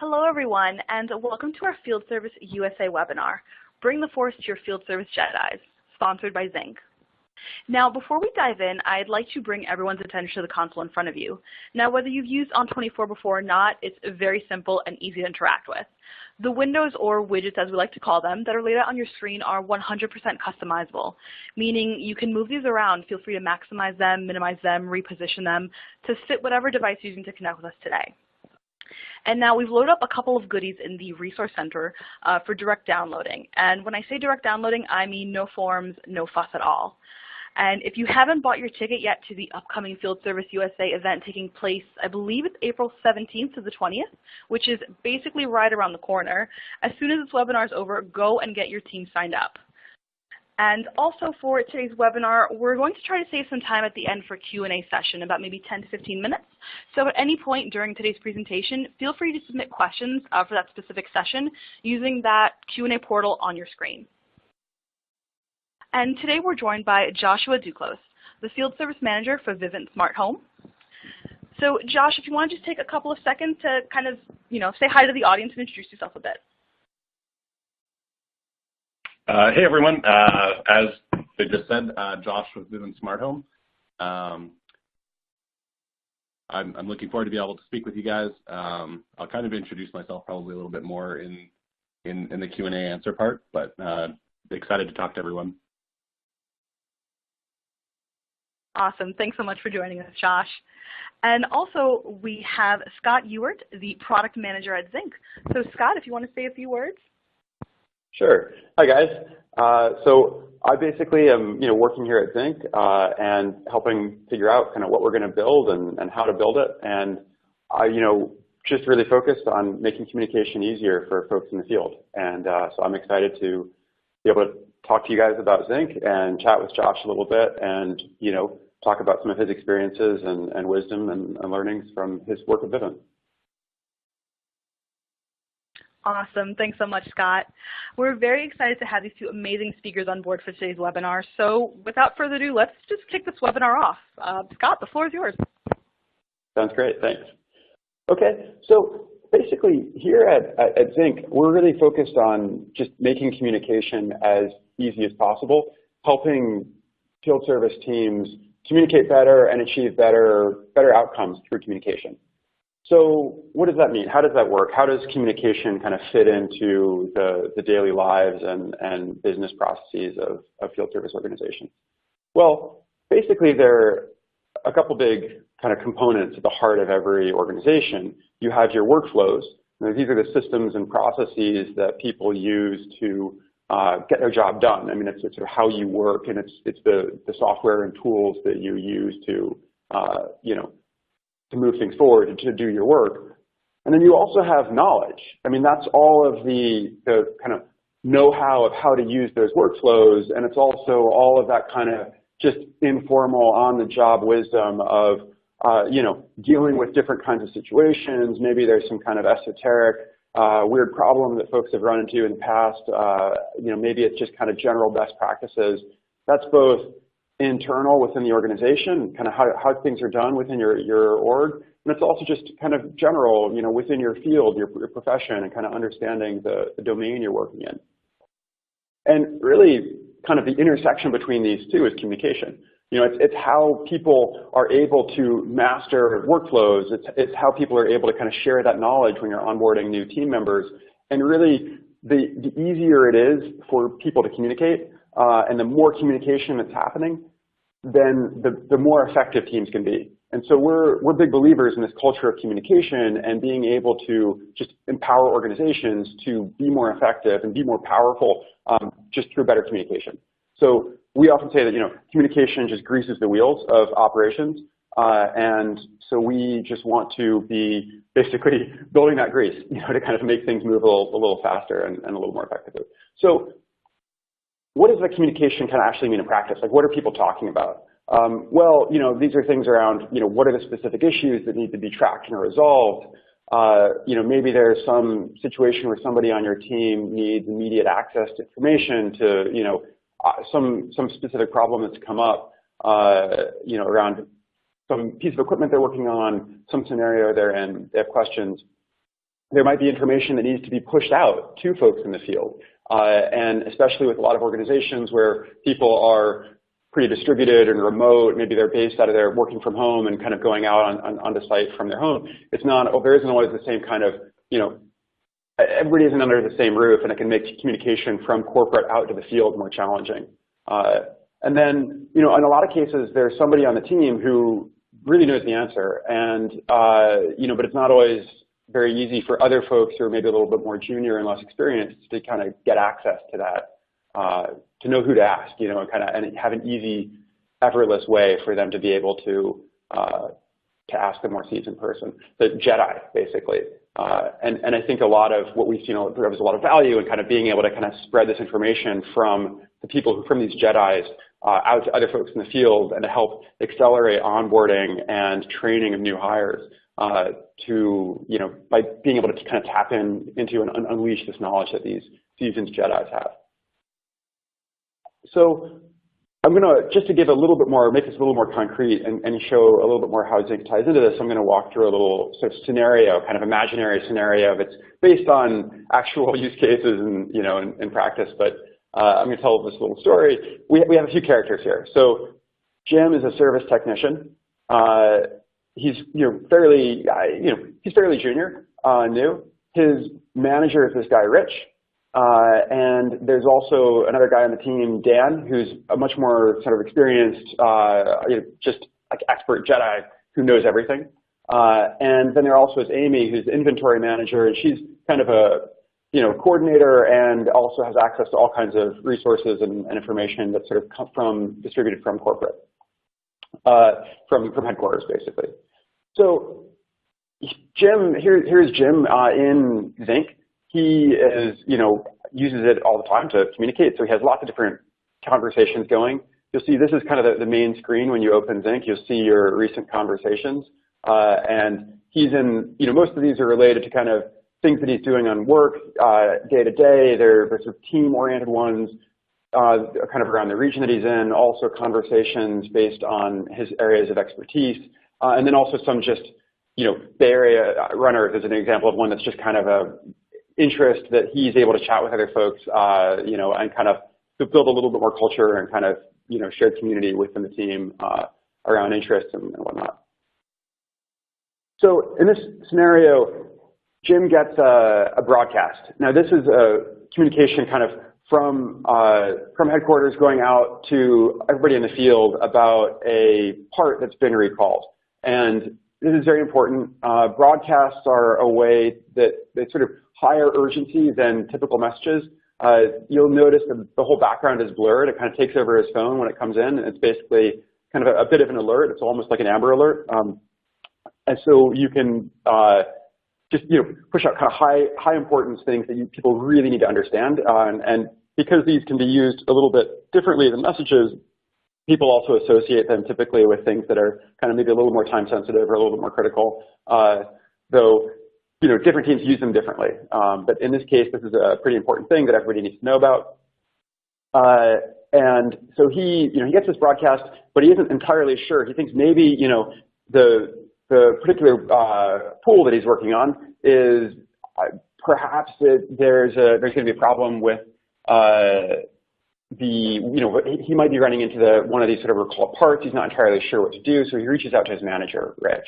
Hello everyone, and welcome to our Field Service USA webinar, Bring the Force to Your Field Service Jedis, sponsored by Zinc. Now, before we dive in, I'd like to bring everyone's attention to the console in front of you. Now, whether you've used On24 before or not, it's very simple and easy to interact with. The windows, or widgets as we like to call them, that are laid out on your screen are 100% customizable, meaning you can move these around. Feel free to maximize them, minimize them, reposition them to fit whatever device you're using to connect with us today. And now we've loaded up a couple of goodies in the Resource Center for direct downloading. And when I say direct downloading, I mean no forms, no fuss at all. And if you haven't bought your ticket yet to the upcoming Field Service USA event taking place, I believe it's April 17th to the 20th, which is basically right around the corner, as soon as this webinar is over, go and get your team signed up. And also for today's webinar, we're going to try to save some time at the end for Q&A session, about maybe 10 to 15 minutes. So at any point during today's presentation, feel free to submit questions for that specific session using that Q&A portal on your screen. And today we're joined by Joshua Duclos, the Field Service Manager for Vivint Smart Home. So Josh, if you want to just take a couple of seconds to kind of, say hi to the audience and introduce yourself a bit. Hey everyone, as they just said, Josh with Vivint Smart Home. I'm looking forward to be able to speak with you guys. I'll kind of introduce myself probably a little bit more in the Q&A answer part, but excited to talk to everyone. Awesome, thanks so much for joining us, Josh. And also we have Scott Ewert, the Product Manager at Zinc. So Scott, if you want to say a few words. Sure. Hi guys. So I basically am working here at Zinc and helping figure out kind of what we're going to build and how to build it, and I just really focused on making communication easier for folks in the field. And so I'm excited to be able to talk to you guys about Zinc and chat with Josh a little bit and talk about some of his experiences and wisdom and learnings from his work at Vivint. Awesome. Thanks so much, Scott. We're very excited to have these two amazing speakers on board for today's webinar. So without further ado, let's just kick this webinar off. Scott, the floor is yours. Sounds great. Thanks. Okay. So basically here at Zinc, we're really focused on just making communication as easy as possible, helping field service teams communicate better and achieve better outcomes through communication. So what does that mean? How does that work? How does communication kind of fit into the daily lives and business processes of field service organizations? Well, basically there are a couple big kind of components at the heart of every organization. You have your workflows. These are the systems and processes that people use to get their job done. I mean, it's sort of how you work, and it's the software and tools that you use to to move things forward and to do your work. And then you also have knowledge. I mean, that's all of the kind of know-how of how to use those workflows, and it's also all of that kind of just informal, on-the-job wisdom of, dealing with different kinds of situations. Maybe there's some kind of esoteric, weird problem that folks have run into in the past. Maybe it's just kind of general best practices. That's both internal within the organization, kind of how things are done within your org, and it's also just kind of general, within your field, your profession, and kind of understanding the domain you're working in. And really, kind of the intersection between these two is communication. It's how people are able to master workflows. It's how people are able to kind of share that knowledge when you're onboarding new team members. And really, the easier it is for people to communicate, and the more communication that's happening, then the more effective teams can be. And so we're big believers in this culture of communication and being able to just empower organizations to be more effective and be more powerful just through better communication. So we often say that communication just greases the wheels of operations, and so we just want to be basically building that grease, to kind of make things move a little faster and a little more effectively. So what does the communication kind of actually mean in practice? Like, what are people talking about? Well, these are things around, what are the specific issues that need to be tracked and resolved? Maybe there's some situation where somebody on your team needs immediate access to information to, some specific problem that's come up, around some piece of equipment they're working on, some scenario they're in, they have questions. there might be information that needs to be pushed out to folks in the field. And especially with a lot of organizations where people are pretty distributed and remote, maybe they're based out of their working from home and kind of going out onto site from their home. There isn't always the same kind of, everybody isn't under the same roof, and it can make communication from corporate out to the field more challenging. And then, in a lot of cases, there's somebody on the team who really knows the answer, and but it's not always very easy for other folks who are maybe a little bit more junior and less experienced to kind of get access to that, to know who to ask, and have an easy, effortless way for them to be able to ask a more seasoned person. The Jedi, basically. And I think a lot of what we've seen, there was a lot of value in kind of being able to kind of spread this information from the people from these Jedis out to other folks in the field, and to help accelerate onboarding and training of new hires by being able to kind of tap into and unleash this knowledge that these seasoned Jedis have. So I'm going to, just to give a little bit more, make this a little more concrete and show a little bit more how Zink ties into this, I'm going to walk through a little sort of scenario, kind of imaginary scenario. It's based on actual use cases and, in practice, but I'm going to tell this little story. We have a few characters here. So Jim is a service technician. He's fairly junior, new. His manager is this guy, Rich. And there's also another guy on the team, Dan, who's a much more sort of experienced, just like expert Jedi who knows everything. And then there also is Amy, who's the inventory manager, and she's kind of a coordinator and also has access to all kinds of resources and information that sort of come distributed from corporate, from headquarters, basically. So Jim, here's Jim in Zink. He is, uses it all the time to communicate, so he has lots of different conversations going. You'll see this is kind of the main screen when you open Zink. You'll see your recent conversations, and he's in, most of these are related to kind of things that he's doing on work, day to day. They're sort of team-oriented ones, kind of around the region that he's in, also conversations based on his areas of expertise, and then also some just, Bay Area runners is an example of one that's just kind of a interest that he's able to chat with other folks, and kind of to build a little bit more culture and kind of, shared community within the team around interests and whatnot. So in this scenario, Jim gets a broadcast. Now this is a communication kind of from headquarters going out to everybody in the field about a part that's been recalled. And this is very important. Broadcasts are a way that they sort of higher urgency than typical messages. You'll notice that the whole background is blurred. It kind of takes over his phone when it comes in, and it's basically kind of a bit of an alert. It's almost like an Amber Alert. And so you can just push out kind of high importance things that people really need to understand. And because these can be used a little bit differently than messages, people also associate them typically with things that are kind of maybe a little more time sensitive or a little bit more critical, though different teams use them differently. But in this case, this is a pretty important thing that everybody needs to know about. And so he gets this broadcast, but he isn't entirely sure. He thinks maybe the particular pool that he's working on is perhaps there's going to be a problem with he might be running into one of these sort of recalled parts. He's not entirely sure what to do, so he reaches out to his manager, Rich.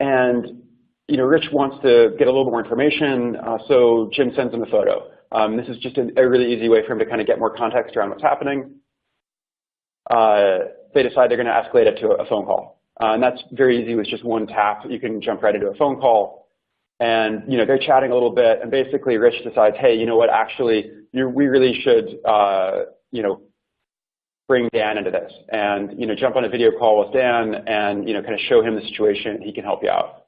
And Rich wants to get a little bit more information, so Jim sends him a photo. This is just a really easy way for him to kind of get more context around what's happening. They decide they're going to escalate it to a phone call. And that's very easy with just one tap. You can jump right into a phone call. And they're chatting a little bit, and basically Rich decides, hey, you know what, actually, we really should bring Dan into this, and jump on a video call with Dan, and kind of show him the situation. He can help you out.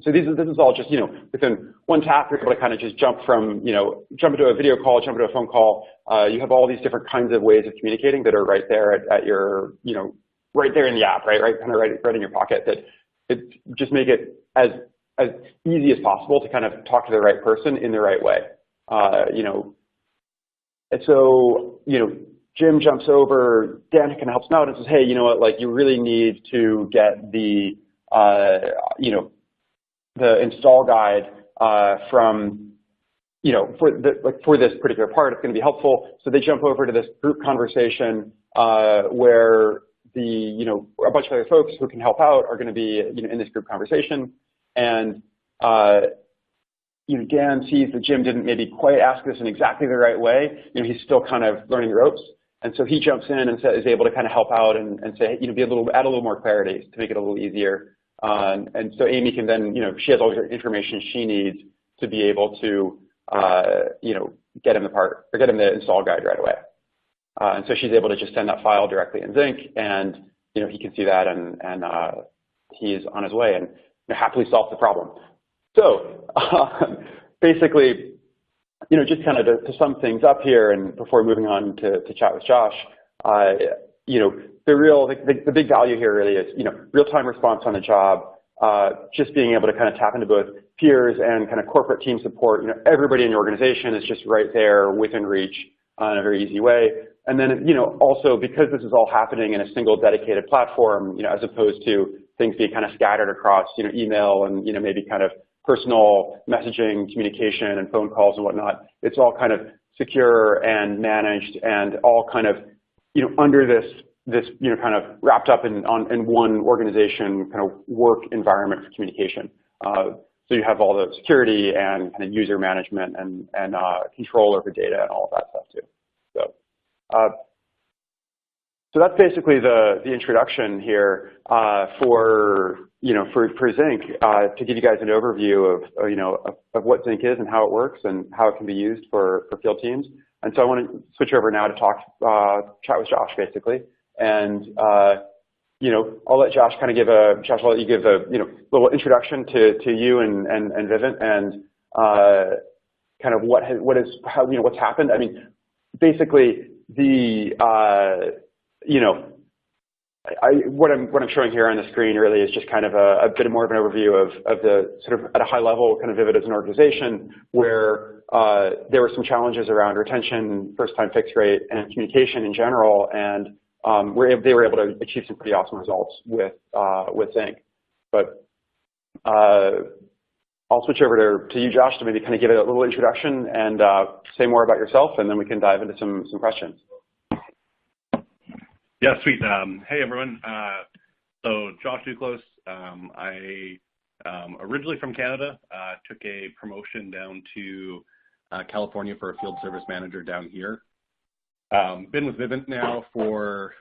So this is all just within one tap, you're able to kind of just jump into a video call, jump into a phone call. You have all these different kinds of ways of communicating that are right there at your right there in the app, right in your pocket. That it just make it as easy as possible to kind of talk to the right person in the right way. And so Jim jumps over, Dan kind of helps him out and says, hey, you know what, like you really need to get the the install guide from, for this particular part, it's going to be helpful. So they jump over to this group conversation where a bunch of other folks who can help out are going to be in this group conversation. And Dan sees that Jim didn't maybe quite ask this in exactly the right way. He's still kind of learning the ropes. And so he jumps in and is able to kind of help out and say, add a little more clarity to make it a little easier. And so Amy can then, she has all the information she needs to be able to, get him the install guide right away. And so she's able to just send that file directly in Zinc, and he can see that, and he's on his way and happily solve the problem. So basically, just kind of to sum things up here, and before moving on to chat with Josh, the big value here really is real-time response on the job, just being able to kind of tap into both peers and kind of corporate team support. Everybody in your organization is just right there within reach in a very easy way. And then, also because this is all happening in a single dedicated platform, as opposed to things being kind of scattered across, email and, maybe kind of personal messaging, communication, and phone calls and whatnot, it's all kind of secure and managed and all kind of, under this kind of wrapped up in one organization kind of work environment for communication. So you have all the security and kind of user management and control over data and all of that stuff too. So that's basically the introduction here for Zinc, to give you guys an overview of what Zinc is and how it works and how it can be used for field teams. And so I want to switch over now to chat with Josh basically, and I'll let Josh kind of I'll let you give a little introduction to you and Vivint and kind of what's happened. I mean, basically what I'm showing here on the screen really is just kind of a bit more of an overview of the sort of at a high level kind of Vivint as an organization, where there were some challenges around retention, first-time fix rate, and communication in general, and they were able to achieve some pretty awesome results with Zinc. But I'll switch over to you, Josh, to maybe kind of give it a little introduction and say more about yourself, and then we can dive into some questions. Yeah, sweet. Hey, everyone. So Josh Duclos. I originally from Canada, took a promotion down to California for a field service manager down here. Been with Vivint now for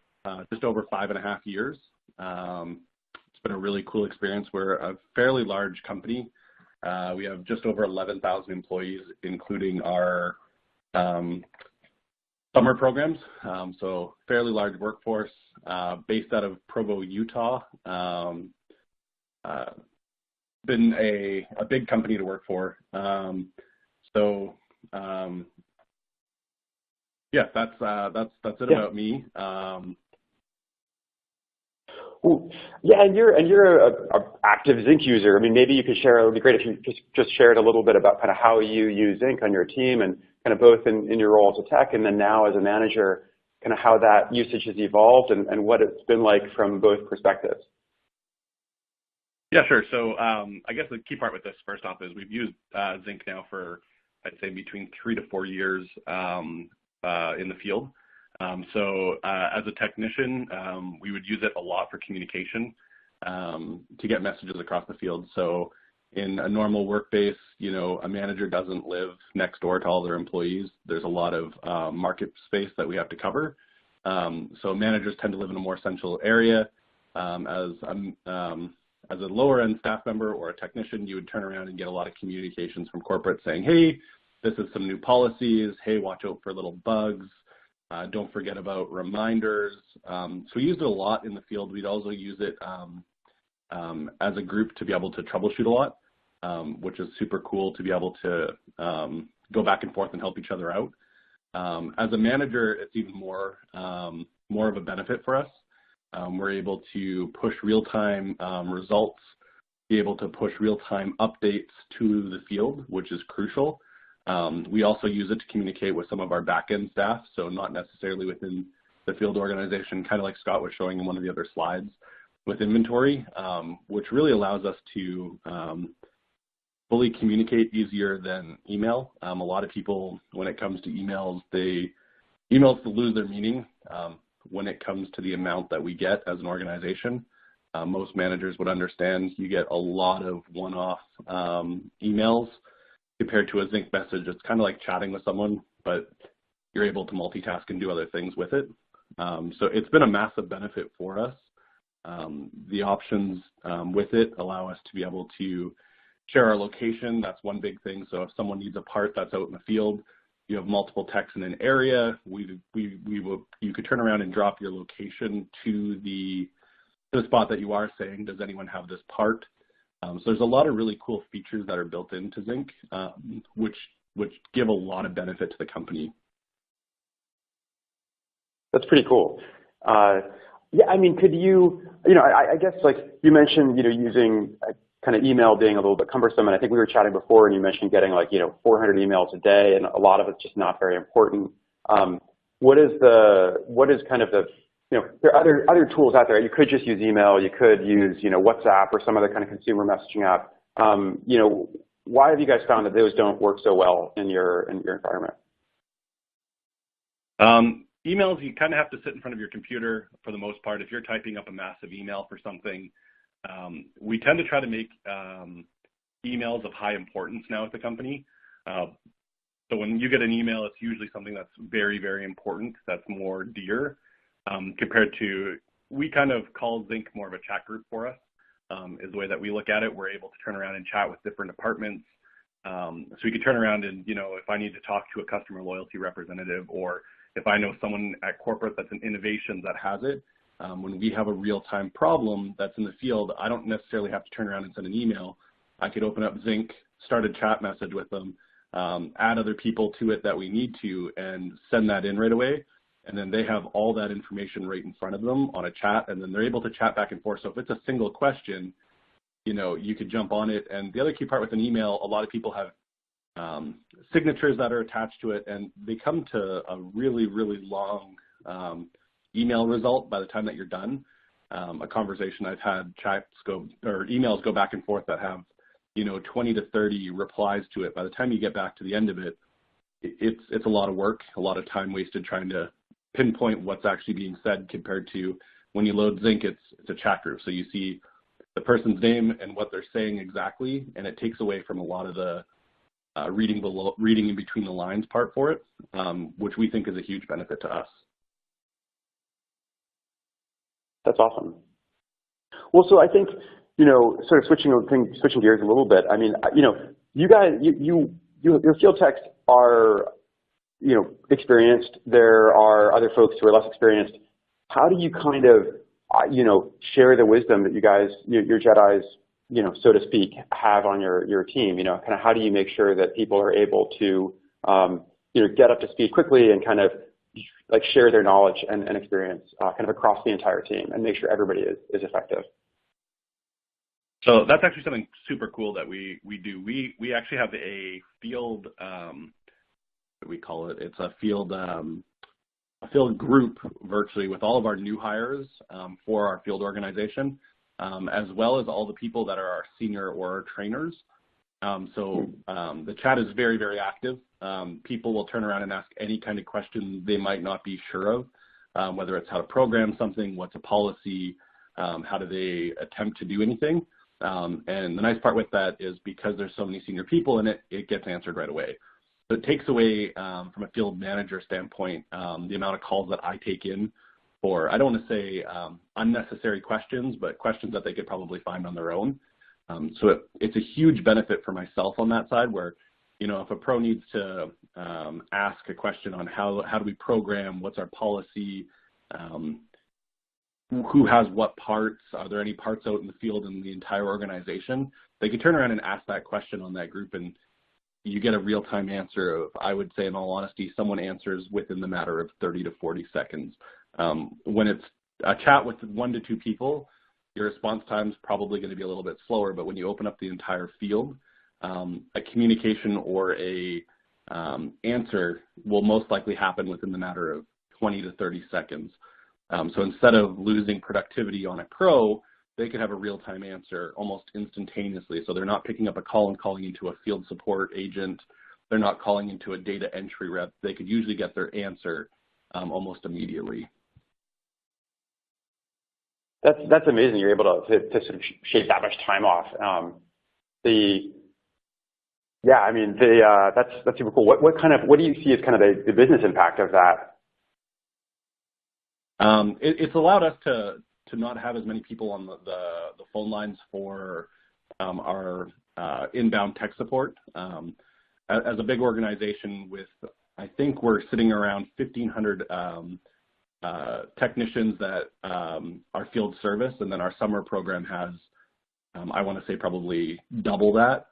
just over 5.5 years. It's been a really cool experience. We're a fairly large company. We have just over 11,000 employees, including our summer programs. So fairly large workforce, based out of Provo, Utah. Been a big company to work for. Yeah, that's it about me. Yeah, and you're a active Zinc user. I mean, maybe you could share. It would be great if you just shared a little bit about kind of how you use Zinc on your team, and kind of both in your role as a tech and then now as a manager, kind of how that usage has evolved and what it's been like from both perspectives. Yeah, sure. So I guess the key part with this, first off, is we've used Zinc now for, I'd say, between 3 to 4 years in the field. So as a technician, we would use it a lot for communication to get messages across the field. So in a normal work base, a manager doesn't live next door to all their employees. There's a lot of market space that we have to cover. So managers tend to live in a more central area. As a lower end staff member or a technician, you would turn around and get a lot of communications from corporate saying, hey, this is some new policies. Hey, watch out for little bugs. Don't forget about reminders. So we used it a lot in the field. We'd also use it as a group to be able to troubleshoot a lot, which is super cool to be able to go back and forth and help each other out. As a manager, it's even more of a benefit for us. We're able to push real-time results, be able to push real-time updates to the field, which is crucial. We also use it to communicate with some of our back-end staff, so not necessarily within the field organization, kind of like Scott was showing in one of the other slides with inventory, which really allows us to fully communicate easier than email. A lot of people, when it comes to emails, emails lose their meaning when it comes to the amount that we get as an organization. Most managers would understand you get a lot of one-off emails compared to a Zinc message. It's kind of like chatting with someone, but you're able to multitask and do other things with it. So it's been a massive benefit for us. The options with it allow us to be able to share our location. That's one big thing. So if someone needs a part that's out in the field, you have multiple techs in an area, you could turn around and drop your location to the spot that you are saying, does anyone have this part? So there's a lot of really cool features that are built into Zinc, which give a lot of benefit to the company. That's pretty cool. Yeah, I mean, could you, I guess like you mentioned, using kind of email being a little bit cumbersome, and I think we were chatting before and you mentioned getting like, 400 emails a day, and a lot of it's just not very important. What is kind of the, there are other tools out there. You could just use email, you could use, WhatsApp or some other kind of consumer messaging app. Why have you guys found that those don't work so well in your environment? Emails, you kind of have to sit in front of your computer for the most part. If you're typing up a massive email for something, we tend to try to make emails of high importance now at the company. So when you get an email, it's usually something that's very, very important, that's more dear, compared to, we kind of call Zinc more of a chat group for us, is the way that we look at it. We're able to turn around and chat with different departments. So we could turn around and, if I need to talk to a customer loyalty representative, or if I know someone at corporate that's an innovation that has it, when we have a real-time problem that's in the field, I don't necessarily have to turn around and send an email. I could open up Zinc, start a chat message with them, add other people to it that we need to, and send that in right away. And then they have all that information right in front of them on a chat, and then they're able to chat back and forth. So if it's a single question, you could jump on it. And the other key part with an email, a lot of people have signatures that are attached to it, and they come to a really, really long email result by the time that you're done. A conversation I've had, emails go back and forth that have 20 to 30 replies to it. By the time you get back to the end of it, it's a lot of work, a lot of time wasted trying to pinpoint what's actually being said, compared to when you load Zinc, it's a chat group. So you see the person's name and what they're saying exactly, and it takes away from a lot of the reading in between the lines part for it, which we think is a huge benefit to us. That's awesome. Well, so I think, sort of switching gears a little bit. I mean, you guys, your field techs are, experienced. There are other folks who are less experienced. How do you kind of, share the wisdom that you guys, your Jedis, so to speak, have on your team? Kind of how do you make sure that people are able to, get up to speed quickly and kind of like share their knowledge and experience kind of across the entire team and make sure everybody is effective? So that's actually something super cool that we do. We actually have a field, what we call it. It's a field group virtually with all of our new hires for our field organization, as well as all the people that are our senior or our trainers. So the chat is very, very active. People will turn around and ask any kind of question they might not be sure of, whether it's how to program something, what's a policy, how do they attempt to do anything. And the nice part with that is because there's so many senior people in it, it gets answered right away. So it takes away, from a field manager standpoint, the amount of calls that I take in for, I don't want to say unnecessary questions, but questions that they could probably find on their own. So it's a huge benefit for myself on that side, where, if a pro needs to ask a question on how do we program, what's our policy, who has what parts, are there any parts out in the field in the entire organization, they could turn around and ask that question on that group, and you get a real-time answer of, I would say in all honesty, someone answers within the matter of 30 to 40 seconds. When it's a chat with 1 to 2 people, your response time is probably going to be a little bit slower, but when you open up the entire field, a communication or a answer will most likely happen within the matter of 20 to 30 seconds. So instead of losing productivity on a pro they could have a real-time answer almost instantaneously. So they're not picking up a call and calling into a field support agent. They're not calling into a data entry rep. They could usually get their answer almost immediately. That's amazing. You're able to sort of shave that much time off. That's super cool. What do you see as kind of the business impact of that? It's allowed us to not have as many people on the phone lines for our inbound tech support. As a big organization with, I think we're sitting around 1,500 technicians that are field service, and then our summer program has, I want to say, probably double that.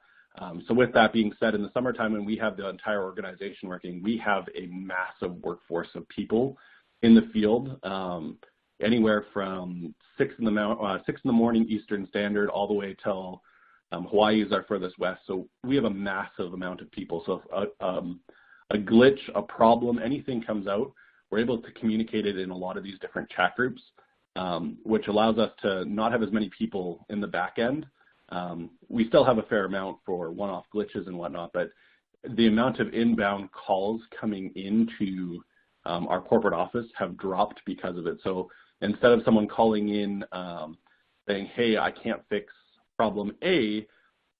So with that being said, in the summertime when we have the entire organization working, we have a massive workforce of people in the field, anywhere from 6 in the morning Eastern Standard all the way till Hawaii is our furthest west. So we have a massive amount of people. So if a glitch, a problem, anything comes out, we're able to communicate it in a lot of these different chat groups, which allows us to not have as many people in the back end. We still have a fair amount for one-off glitches and whatnot, but the amount of inbound calls coming into our corporate office have dropped because of it. So instead of someone calling in saying, hey, I can't fix problem A,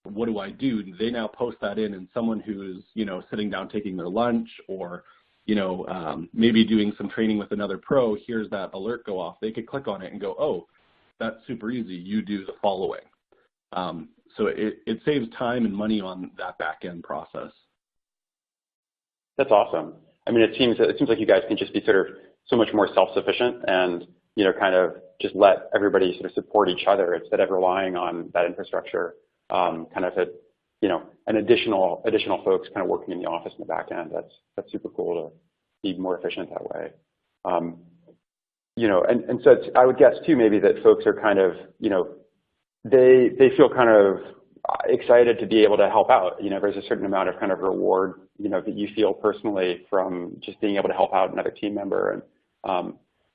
what do I do? They now post that in, and someone who's, sitting down taking their lunch or, maybe doing some training with another pro, hears that alert go off. They could click on it and go, oh, that's super easy. You do the following. So it saves time and money on that back end process. That's awesome. I mean, it seems like you guys can just be sort of so much more self-sufficient and, kind of just let everybody sort of support each other instead of relying on that infrastructure, kind of an additional folks kind of working in the office in the back end. That's super cool to be more efficient that way. And so I would guess too maybe that folks are kind of, they feel kind of excited to be able to help out. There's a certain amount of kind of reward, that you feel personally from just being able to help out another team member,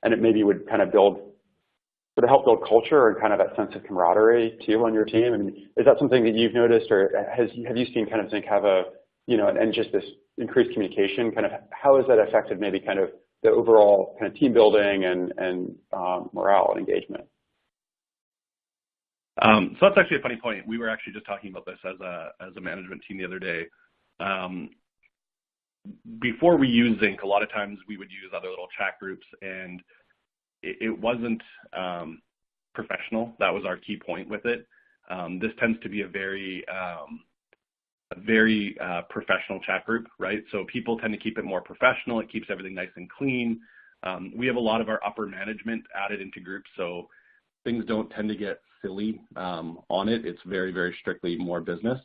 and it maybe would kind of help build culture and kind of that sense of camaraderie too on your team. I mean, is that something that you've noticed, or have you seen kind of Zync have a, and just this increased communication, kind of how has that affected maybe kind of the overall kind of team building and morale and engagement? So that's actually a funny point. We were actually just talking about this as a management team the other day. Before we use Zync, a lot of times we would use other little chat groups, and it wasn't professional. That was our key point with it. This tends to be a very professional chat group, right? So people tend to keep it more professional. It keeps everything nice and clean. We have a lot of our upper management added into groups, so things don't tend to get silly on it. It's very, very strictly more business.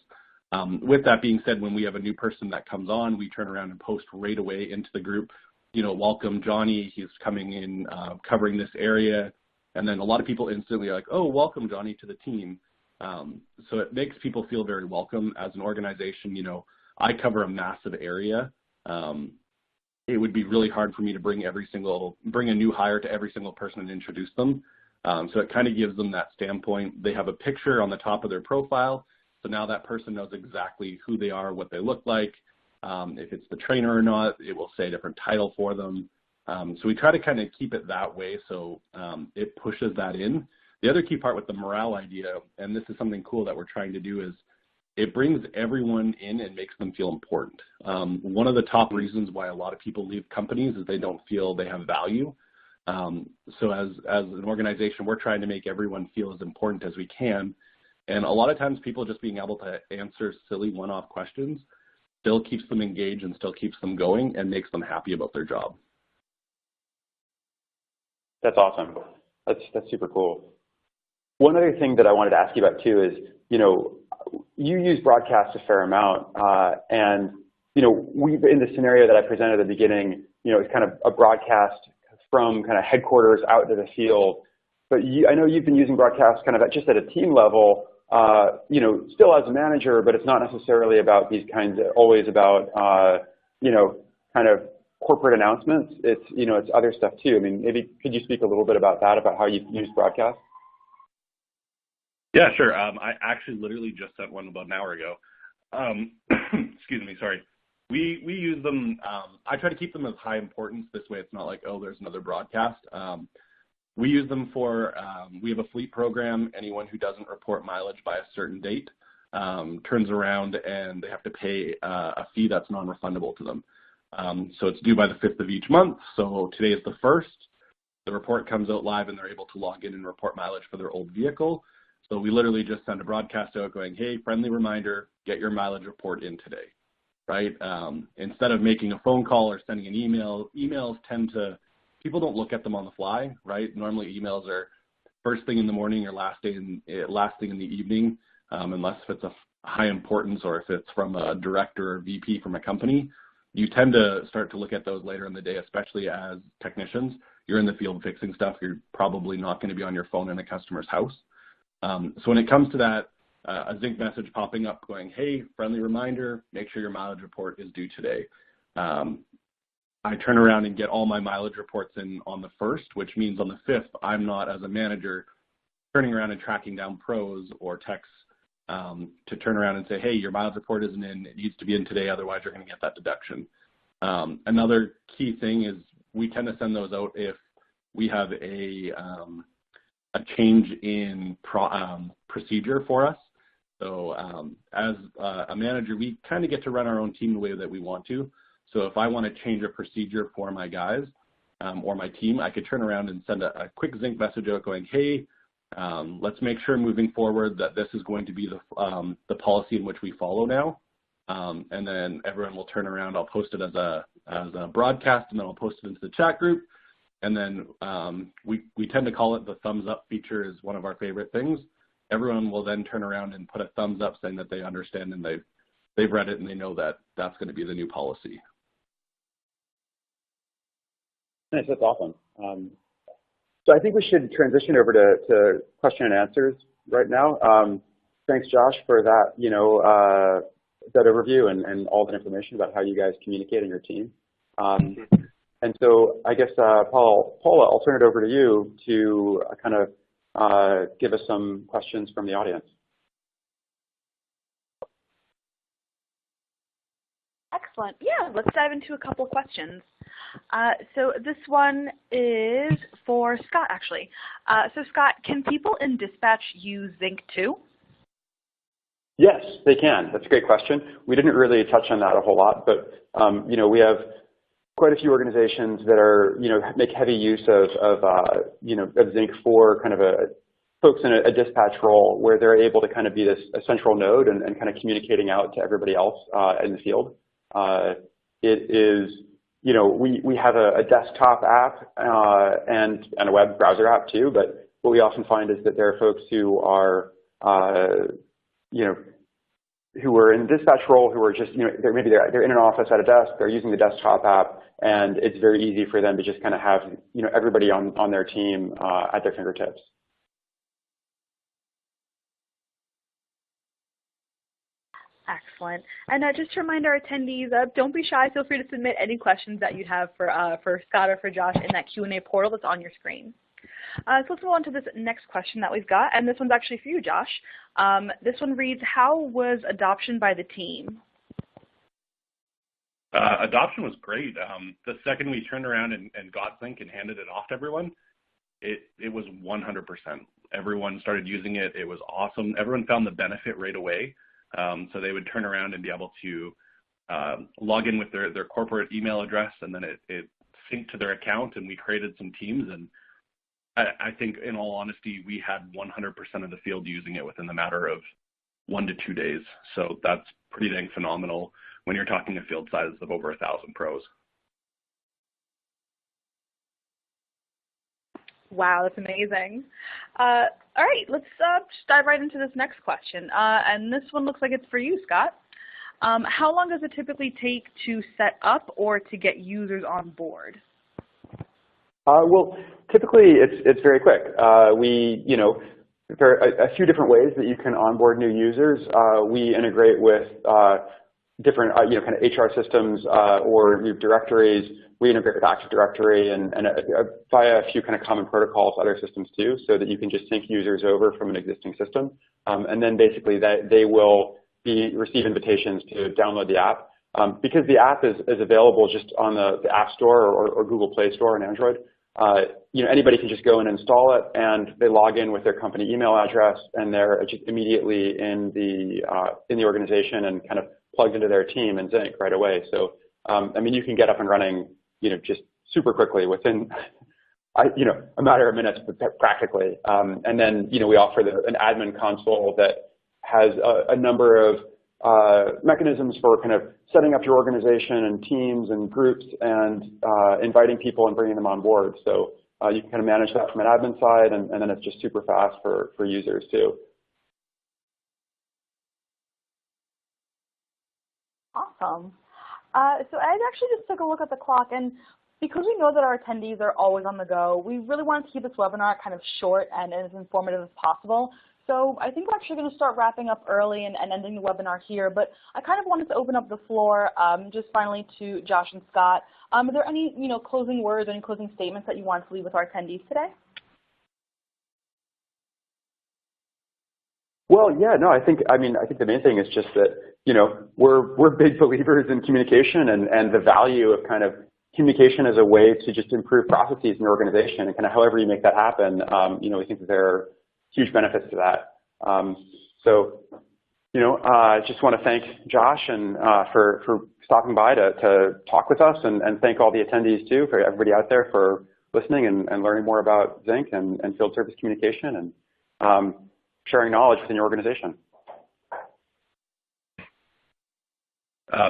With that being said, when we have a new person that comes on, we turn around and post right away into the group, welcome Johnny, he's coming in, covering this area. And then a lot of people instantly are like, oh, welcome Johnny to the team. So it makes people feel very welcome. As an organization, I cover a massive area. It would be really hard for me to bring a new hire to every single person and introduce them. So it kind of gives them that standpoint. They have a picture on the top of their profile. So now that person knows exactly who they are, what they look like. If it's the trainer or not, it will say a different title for them. So we try to kind of keep it that way, so it pushes that in. The other key part with the morale idea, and this is something cool that we're trying to do, is it brings everyone in and makes them feel important. One of the top reasons why a lot of people leave companies is they don't feel they have value. So as an organization, we're trying to make everyone feel as important as we can. And a lot of times people just being able to answer silly one-off questions still keeps them engaged and still keeps them going and makes them happy about their job. That's awesome. That's super cool. One other thing that I wanted to ask you about too is, you use broadcast a fair amount, and we've in the scenario that I presented at the beginning, it's kind of a broadcast from kind of headquarters out to the field. But I know you've been using broadcast kind of just at a team level, still as a manager, but it's not necessarily about these kinds of always about, kind of corporate announcements. It's other stuff too. I mean, maybe could you speak a little bit about that, about how you use broadcast? Yeah, sure. I actually literally just sent one about an hour ago. Excuse me, sorry. We use them. I try to keep them as high importance. This way it's not like, oh, there's another broadcast. We use them for, we have a fleet program. Anyone who doesn't report mileage by a certain date turns around and they have to pay a fee that's non-refundable to them. So it's due by the 5th of each month. So today is the 1st. The report comes out live and they're able to log in and report mileage for their old vehicle. So we literally just send a broadcast out going, hey, friendly reminder, get your mileage report in today, right? Instead of making a phone call or sending an email, emails tend to, people don't look at them on the fly, right? Normally emails are first thing in the morning or last thing in the evening, unless if it's a high importance or if it's from a director or VP from a company. You tend to start to look at those later in the day, especially as technicians. You're in the field fixing stuff. You're probably not going to be on your phone in a customer's house. So when it comes to that, a Zinc message popping up going, hey, friendly reminder, make sure your mileage report is due today. I turn around and get all my mileage reports in on the 1st, which means on the 5th, I'm not, as a manager, turning around and tracking down pros or techs to turn around and say, hey, your mileage report isn't in, it needs to be in today, otherwise you're going to get that deduction. Another key thing is we tend to send those out if we have a change in procedure for us. So as a manager, we kind of get to run our own team the way that we want to. So if I want to change a procedure for my guys or my team, I could turn around and send a quick Zinc message out going, hey, let's make sure moving forward that this is going to be the policy in which we follow now. And then everyone will turn around. I'll post it as a broadcast, and then I'll post it into the chat group. And then we tend to call it the thumbs up feature is one of our favorite things. Everyone will then turn around and put a thumbs up saying that they understand and they've read it and they know that that's going to be the new policy. Nice, that's awesome. So I think we should transition over to question and answers right now. Thanks, Josh, for that, that overview and all the information about how you guys communicate in your team. And so I guess, Paula, I'll turn it over to you to kind of give us some questions from the audience. Excellent. Yeah, let's dive into a couple questions. So this one is for Scott, actually. So Scott, can people in dispatch use Zinc too? Yes, they can. That's a great question. We didn't really touch on that a whole lot, but we have quite a few organizations that are, make heavy use of Zinc for kind of folks in a dispatch role where they're able to kind of be this a central node and kind of communicating out to everybody else in the field. It is, we have a desktop app and a web browser app too, but what we often find is that there are folks who are, who are in a dispatch role, who are just, maybe they're in an office at a desk, they're using the desktop app, and it's very easy for them to just kind of have, everybody on their team at their fingertips. Excellent. And just to remind our attendees, don't be shy. Feel free to submit any questions that you have for Scott or for Josh in that Q&A portal that's on your screen. So let's move on to this next question that we've got, and this one's actually for you, Josh. This one reads, how was adoption by the team? Adoption was great. The second we turned around and got Zinc and handed it off to everyone, it was 100%. Everyone started using it. It was awesome. Everyone found the benefit right away. So they would turn around and be able to log in with their corporate email address, and then it synced to their account, and we created some teams. And I think, in all honesty, we had 100% of the field using it within the matter of 1 to 2 days. So that's pretty dang phenomenal when you're talking a field size of over 1,000 pros. Wow, that's amazing. All right, let's just dive right into this next question. And this one looks like it's for you, Scott. How long does it typically take to set up or to get users on board? Well, typically it's very quick. There are a few different ways that you can onboard new users. We integrate with different kind of HR systems or your directories. We integrate with Active Directory and via a few kind of common protocols, other systems too, so that you can just sync users over from an existing system. And then basically they will receive invitations to download the app. Because the app is available just on the App Store or Google Play Store on Android, anybody can just go and install it, and they log in with their company email address, and they're just immediately in the organization and kind of plugged into their team in Zinc right away. So, I mean, you can get up and running, just super quickly within, a matter of minutes, practically. And then, we offer an admin console that has a number of mechanisms for kind of setting up your organization and teams and groups and inviting people and bringing them on board. So you can kind of manage that from an admin side, and then it's just super fast for users too. Awesome. So I actually just took a look at the clock, and because we know that our attendees are always on the go, we really wanted to keep this webinar kind of short and as informative as possible. So I think we're actually going to start wrapping up early and ending the webinar here, but I kind of wanted to open up the floor just finally to Josh and Scott. Are there any closing words, any closing statements that you want to leave with our attendees today? Well, yeah, no, I think the main thing is just that, we're big believers in communication and the value of kind of communication as a way to just improve processes in your organization, and kind of however you make that happen, we think that there are huge benefits to that. I just want to thank Josh and for stopping by to talk with us, and thank all the attendees too, for everybody out there for listening and learning more about Zinc and field service communication and sharing knowledge within your organization.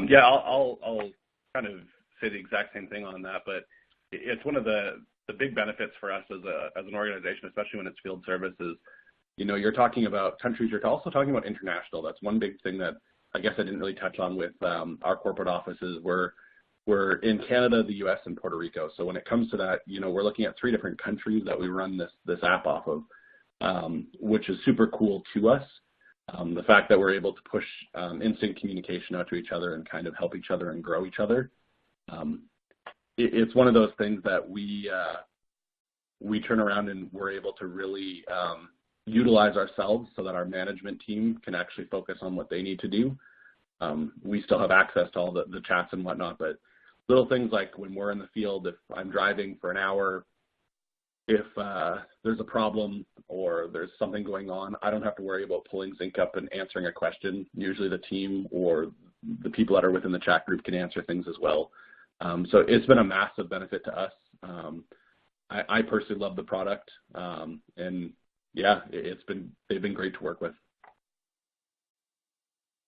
Yeah, I'll kind of say the exact same thing on that, but it's one of the big benefits for us as an organization, especially when it's field services. You're talking about countries, you're also talking about international. That's one big thing that I guess I didn't really touch on with our corporate offices. We're in Canada, the US, and Puerto Rico. So when it comes to that, we're looking at 3 different countries that we run this app off of, which is super cool to us. The fact that we're able to push instant communication out to each other and kind of help each other and grow each other. It's one of those things that we turn around and we're able to really utilize ourselves so that our management team can actually focus on what they need to do. We still have access to all the chats and whatnot, but little things like when we're in the field, if I'm driving for an hour, if there's a problem or there's something going on, I don't have to worry about pulling Zinc up and answering a question. Usually the team or the people that are within the chat group can answer things as well. So it's been a massive benefit to us. I personally love the product, and yeah, they've been great to work with.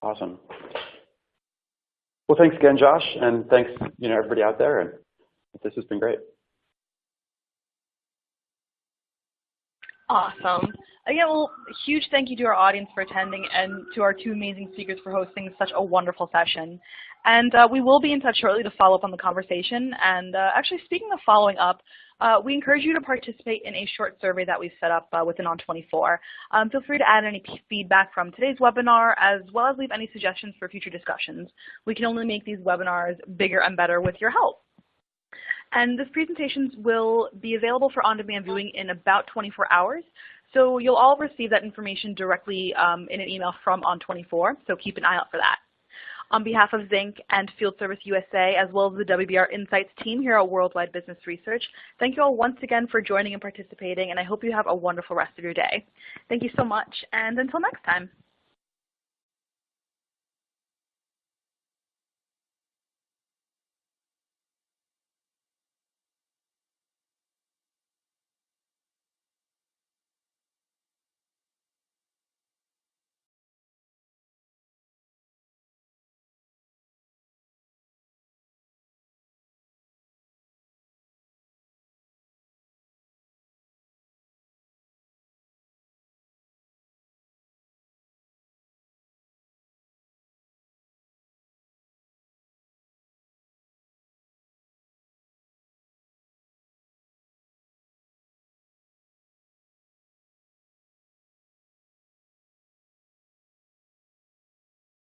Awesome. Well, thanks again, Josh, and thanks, everybody out there. And this has been great. Awesome. Again, well, huge thank you to our audience for attending and to our 2 amazing speakers for hosting such a wonderful session. And we will be in touch shortly to follow up on the conversation. And actually, speaking of following up, we encourage you to participate in a short survey that we've set up within On24. Feel free to add any feedback from today's webinar, as well as leave any suggestions for future discussions. We can only make these webinars bigger and better with your help. And this presentations will be available for on-demand viewing in about 24 hours. So you'll all receive that information directly in an email from On24, so keep an eye out for that. On behalf of Zinc and Field Service USA, as well as the WBR Insights team here at Worldwide Business Research, thank you all once again for joining and participating, and I hope you have a wonderful rest of your day. Thank you so much, and until next time.